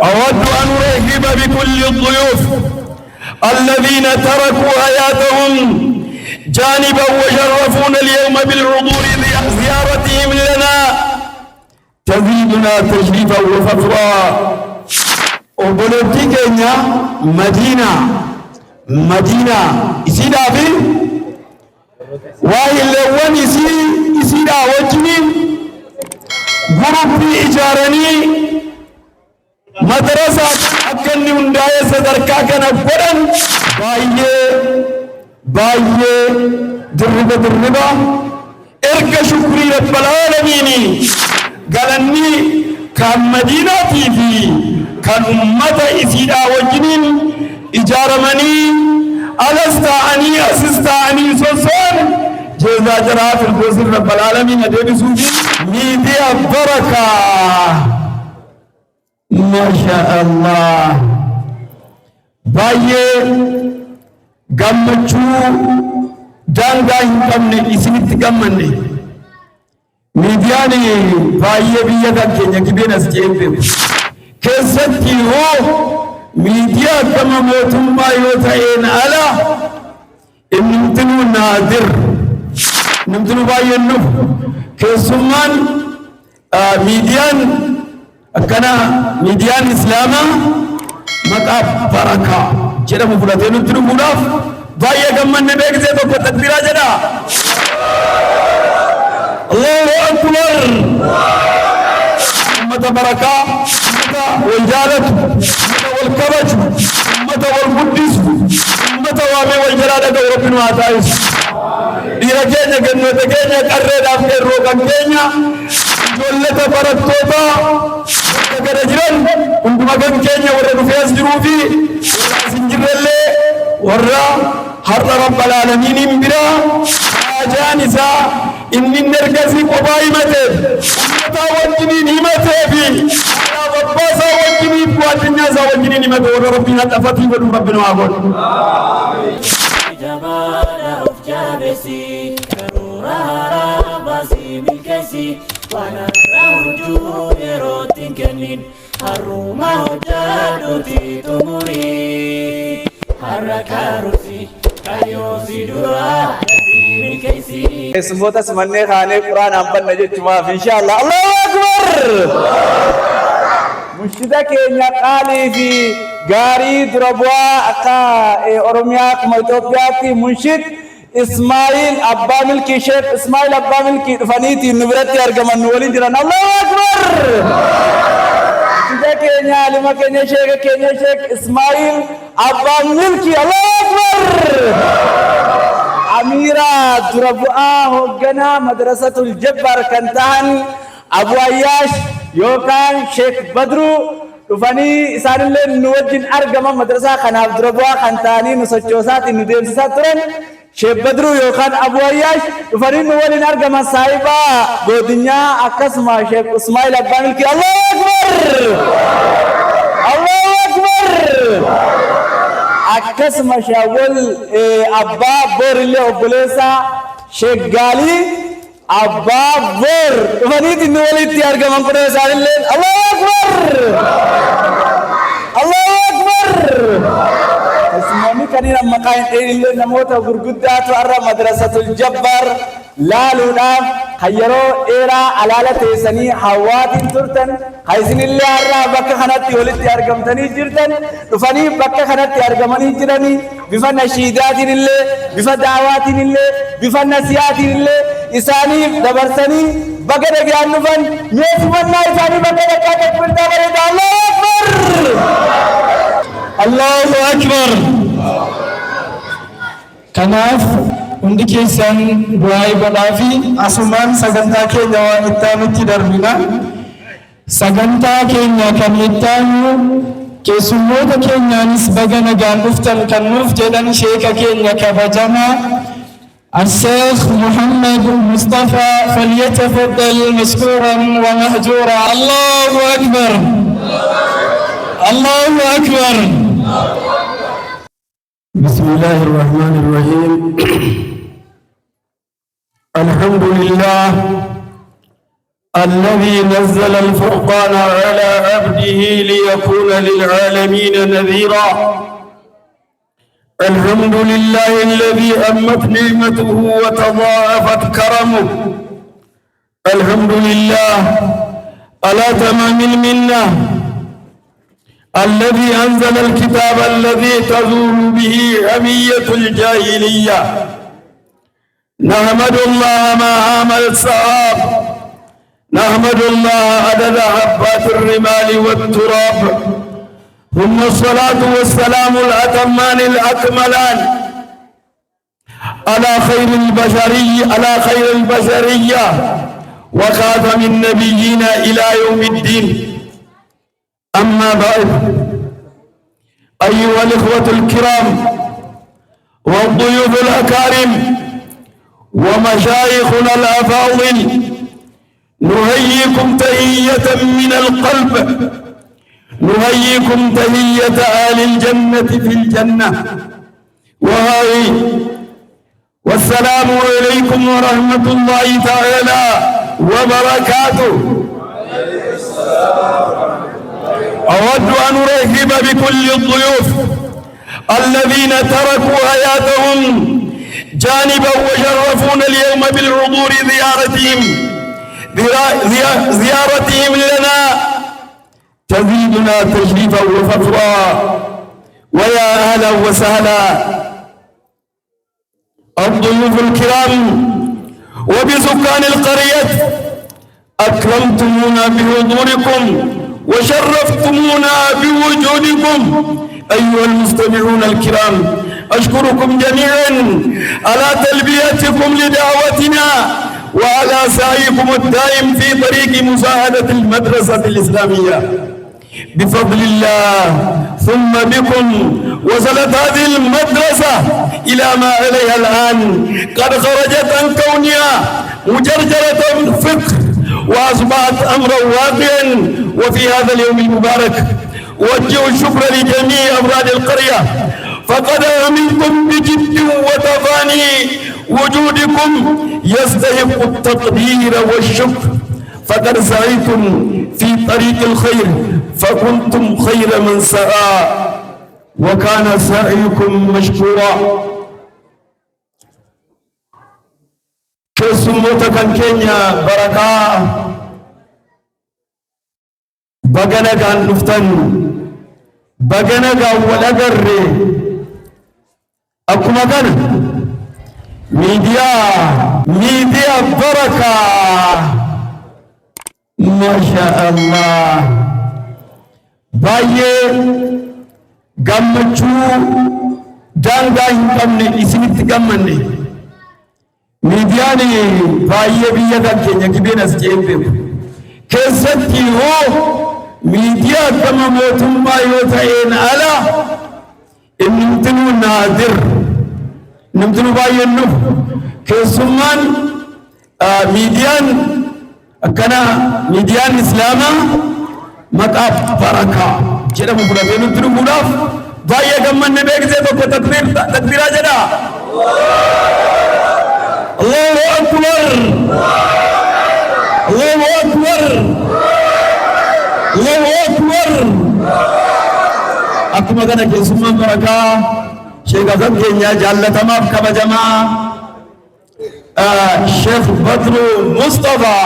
أود أن أرحب بكل الضيوف الذين تركوا حياتهم جانبا وشرفونا اليوم بالحضور زيارتهم لنا تزيدنا تشريفا وفخرا. وبلوتي كينيا مدينة إسيدا في وإلوان إسيدا وجنين غربي إجارني مدرسة أكني ونداية صدركا كان أفضل باية دربة إرك شكري رب العالمين قالني كان مدينة في كان أمة إسيدا وجنين إجارمني ألستعني أسستعني سوسون جزا جرات البوزر رب العالمين أدوني سوفي ميديا بركة ما شاء الله باية غمچو دانغا هنكمني إسنت غمني ميدياني باية بيدا كينيا كبيرا سكيبه كيستي هو ميديا كما موتم بايوتين على نمتنو نادر نمتنو باية النف كيسمان ميديان أكنا ميديان إسلاما مقاب بركة جدا مفلاتين نمتنو مراف باية كمان نبيك زيتو كتكبيرا جدا الله أكبر أمة بركة أمة والجالة أمة والكبج أمة والقدس أمة وامي والجلالة وربنا وعطايس ديرا كينيا جنوة كينيا كرد أفكار روكا كينيا جولة بركتوتا كده جران عندما كان كينيا ورا فياس جروفي ورا سنجرلي ورا حر رب العالمين برا جانسا إني نرجسي قبائمته أمتا وجنين همته في على بباسا وجنين بواتنياسا وجنين همته ورا ربنا تفتي ودو ربنا وعبود جمال أفجابسي كرورا رابسي بالكسي وانا راوجو يروتين كنين حروما هجادوتي تموري حركا روسي كايوسي دورا سموتا سمني خاني قرآن أمبن نجد جماعة إن شاء الله. الله أكبر. مشتدا كينيا قالي في غاري دربوا أكا أوروميا كما إثيوبيا منشد إسماعيل أبا ملكي شيخ إسماعيل أبا ملكي فنيتي نبرتي أرجمان نولين جران. الله أكبر. مشتدا كينيا لما كينيا شيخ إسماعيل أبا ملكي. الله أكبر. أميرة دربوا هوجنا مدرسة الجبار كنتان أبو عياش يوكان شيخ بدرو رفاني إسان الله نوجين أرجما مدرسة خناب دربوا كنتاني نسجوسات نديم ساترن شيخ بدرو يوكان أبو عياش رفاني نوجين أرجما سايبا بدنيا أكسما شيخ إسماعيل أبانل كي. الله أكبر. الله أكبر. أكس مشاول أبا بور اللي أبوليسا شغالي أبا بور فنيت نولي تيار كمان كنا سارين لين. الله أكبر. الله أكبر. اسمعني كنيرا مكان اللي نموت غرقدات وأرى مدرسة الجبار لا لونا خيرو إيرا على تيسني حوات ترتن خيسن اللي أرى بك خنات يولد يارجم تاني جرتن رفاني بك خنات يارجماني جراني بفن نشيدات اللي بفن دعوات اللي بفن نسيات اللي إساني دبرسني بكر جان نفن يسمن ما إساني بكر كاتب بردا بردا. الله أكبر. كناف hundi keessan bu'aa godhaa fi asumaan sagantaa keenya waan ittaanutti darbina. Sagantaa keenya kan ittaanu keessummoota keenyaanis baga nagaan dhuftan kan nuuf jedhan sheeka keenya kabajamaa الشيخ محمد مصطفى فليتفضل مشكورا ومهجورا. الله أكبر. الله أكبر. بسم الله الرحمن الرحيم. الحمد لله الذي نزل الفرقان على عبده ليكون للعالمين نذيرا. الحمد لله الذي أمت نعمته وتضاعفت كرمه. الحمد لله على تمام المنة الذي أنزل الكتاب الذي تزول به همية الجاهلية. نحمد الله ما هامل السحاب، نحمد الله عدد حبات الرمال والتراب، ثم الصلاة والسلام الأتمان الأكملان على خير البشرية وخاتم النبيين إلى يوم الدين. أما بعد، أيها الإخوة الكرام والضيوف الأكارم ومشايخنا الأفاضل، نهيئكم تحية من القلب، نهيئكم تحية أهل الجنة في الجنة، والسلام عليكم ورحمة الله تعالى وبركاته. أود أن أرحب بكل الضيوف الذين تركوا حياتهم جانبا وشرفونا اليوم بالحضور زيارتهم لنا تزيدنا تشريفا وفخرا. ويا أهلا وسهلا الضيوف الكرام وبسكان القرية، أكرمتمونا بحضوركم وشرفتمونا بوجودكم. أيها المستمعون الكرام، أشكركم جميعا على تلبيتكم لدعوتنا وعلى سعيكم الدائم في طريق مساعدة المدرسة الإسلامية. بفضل الله ثم بكم وصلت هذه المدرسة إلى ما عليها الآن، قد خرجت عن كونها مجرجرة فقه وأصبحت أمرا واقعا. وفي هذا اليوم المبارك أوجه الشكر لجميع أفراد القرية، فقد عملتم بجد وتفاني. وجودكم يستحق التقدير والشكر، فقد سعيتم في طريق الخير فكنتم خير من سعى وكان سعيكم مشكورا. كسموتا كان كينيا بركة بغنا كان نفتن بغنا كان ولغر أكما كان ميديا بركة ما شاء الله. بايه gammachuu daangaa hin qabne isinitti gammanne. Miidiyaan baay'ee biyya kan keenya gibeen as jeebeeku keessatti hoo miidiyaa gama mootummaa yoo ta'een ala innimtinuu naadir, innimtinuu baay'een nufu keessummaan miidiyaan akkana miidiyaan islaamaa maqaa barakaa jedhamu fudhatee nutti dhufuudhaaf baay'ee gammanne. beeksisee tokko takbiiraa jedha. Allahu akbar, Allahu akbar, Allahu akbar. Akkuma kana keessummaan barakaa sheekatan keenya jaallatamaaf kabajamaa Sheekh Badru Mustafa,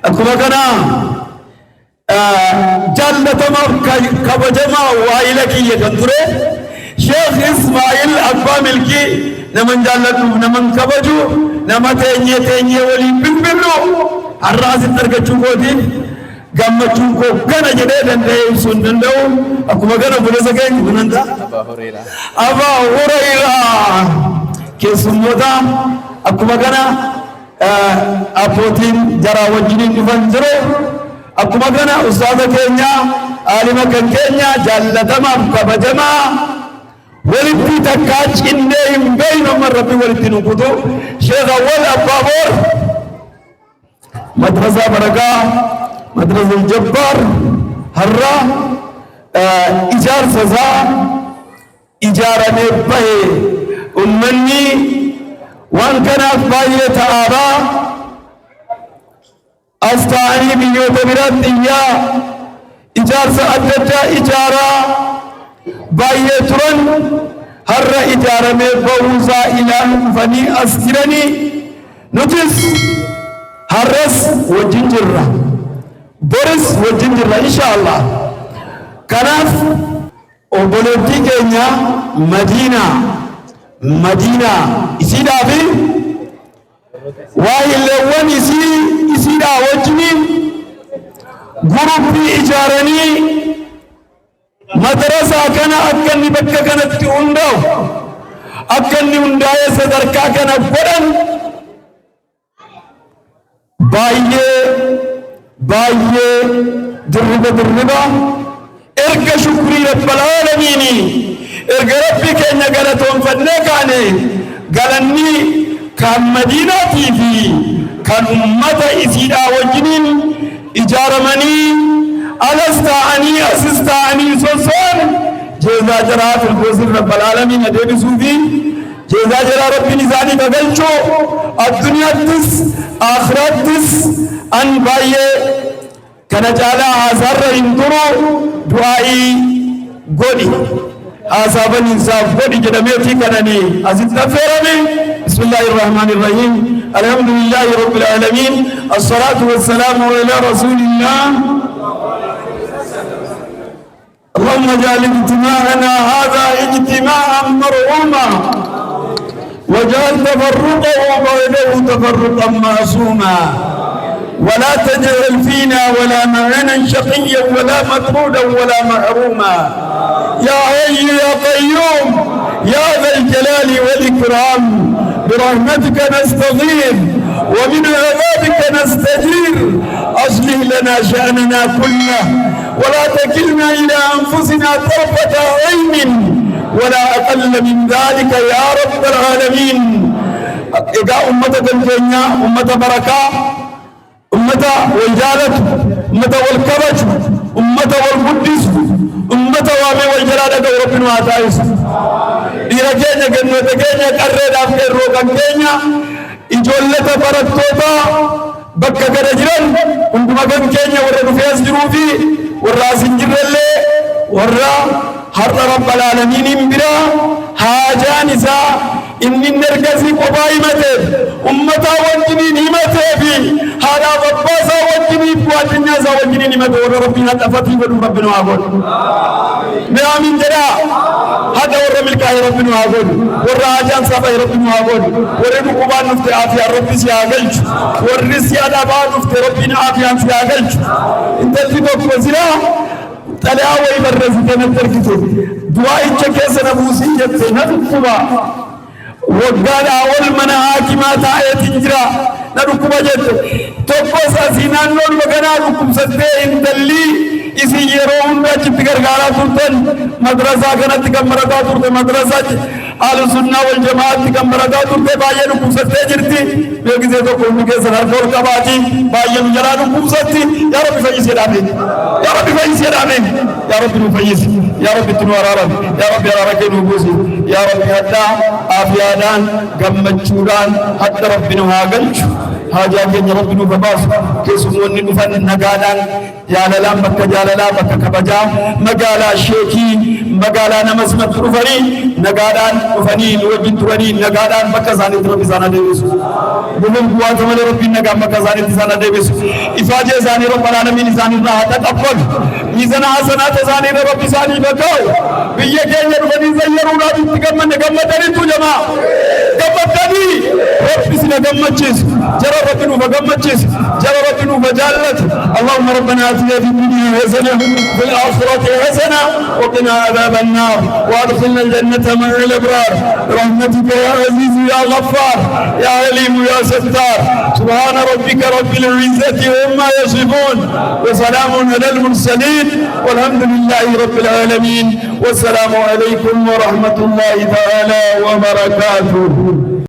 akkuma kana jaallatamaaf kabajamaa waa'ila kiyya kan ture Sheekh Ismaa'il Abbaa Milkii, naman jaalladhu naman kabaju nama teenyee waliin bilbilu har'a asitti argachuu kootiif gammachuun koo kana jedhee danda'ee ibsuu hin danda'u. Akkuma kana bulasa keenya bunanta Abaa Hurayraa keessummoota akkuma kana abbootiin jaraa wajjiniin dhufan jiru. Akkuma kana ustaaza keenya aalima kan keenya jaallatamaaf kabajamaa walitti takkaa cinnee hin beeynu amma rabbi walitti nu kutu Sheekh Awwal Abbaaboor madrasaa barakaa madrasa Jabbaar har'a ijaarsa isaa ijaaramee bahe ummanni waan kanaaf baay'ee ta'aabaa أستعني بيوت برات إياه إجارة أدتا إجارة بايترن هر إجارة مبوزا إلى فني أسكرني نجس هرس وجنجرة بورس وجنجرة إن شاء الله كناف وبلوتي كينيا مدينة إسيدا في وإلوان إسيدا وجنين غروبي إجارني مدرسة كان أكني بكا كانت تندو أكني هنداي صدركا كان بدن بايه دربا ارجع شكري رب العالمين ارجع ربي كأنك قالتهم فدنكاني قالني كان مدينة في كان أمة إسيدا وجنين إجارمني ألستعني أسستعني سوسون جزا جرات الفوزر رب العالمين أدري سوفي جزا جرا ربي نزاني تقلشو الدنيا تس آخرات تس أن بايه كان جالا آثار ينظروا دعائي قولي آثار الإنسان قولي جدميتي كانني أزيد نفرني بسم الله الرحمن الرحيم الحمد لله رب العالمين الصلاة والسلام على رسول الله اللهم اجعل اجتماعنا هذا اجتماعا مرحوما واجعل تفرقه بعده تفرقا معصوما ولا تجعل فينا ولا معنا شقيا ولا مطرودا ولا محروما يا حي يا قيوم يا ذا الجلال والإكرام برحمتك نستغيث ومن عذابك نستجير أصلح لنا شأننا كله ولا تكلنا إلى أنفسنا طرفة عين ولا أقل من ذلك يا رب العالمين. إذا أمتك الجنة أمة بركة أمة والجالة أمة والكبج أمة والقدس أمة وامي والجلالة ربنا واتايس إذا كينيا جنة كينيا كرد أفكار روكان كينيا إجولة بركتوتا بكا كرجران عندما كان كينيا ورد فياس جروفي والراس جرلة ورا حر رب العالمين برا حاجان إسا إني نركزي قبائمته أمتا وجنين همته في هذا بباسا وجنين بواتنيا سا وجنين همته وربنا تفتي ودو ربنا وعبود نعمين جدا هذا ورم الكاي ربنا وعبود ورعاجان سابا ربنا وعبود ورمو قبان نفت آفيا ربي سياغلج ورسيادا با نفت ربنا آفيا سياغلج انت الفيدوك وزيلا تلاوي برزيتنا التركتو دعائي چكيسنا بوسيجت نفقبا وقال أول من حاكمات آية تجرى نركب جد تقص أسينان نور وكنا ركب سدين دلي إسي يرون راجب تكرغارا ترتن مدرسة كانت تكمرتا ترتن مدرسة آل سنة والجماعة تكمرتا ترتن باية ركب سدين جرتي بيكي تو قوم كيسر هرفور كباتي باية مجرى ركب سدين يا رب فايس يرامين يا رب فايس يرامين يا رب نفايس يا رب تنوار رب يا رب يا رب نبوسي يا رب حتى آفيادان gammachuudhaan hadda rabbinu haa galchu haajaa keenya rabbinu babaasu keessumoonni dhufan nagaadhaan jaalalaan bakka jaalalaa bakka kabajaa magaalaa sheekii magaalaa nama simatti dhufanii nagaadhaan dhufanii nu wajjin turanii nagaadhaan bakka isaaniitti rabbi isaan adeebisu bu'uun bu'aata malee rabbiin nagaan bakka isaaniitti isaan adeebisu ifaajee isaanii rabbal aalamiin isaaniirraa haa taqabbalu miizana hasanaata isaaniirra rabbi isaanii bakkaa'u biyya keenya dhufanii zayyaruudhaaf itti gammanne gammadaniitu jamaa gammadanii rabbi sina gammachis jara rabbi nu gammachis jara rabbi nu jaallat اللهم ربنا آتنا في الدنيا حسنة وفي الآخرة حسنة وقنا عذاب النار وادخلنا الجنة مع الأبرار برحمتك يا عزيز يا غفار يا عليم يا ستار سبحان ربك رب العزة عما يصفون وسلام على المرسلين والحمد لله رب العالمين والسلام عليكم ورحمة الله تعالى وبركاته.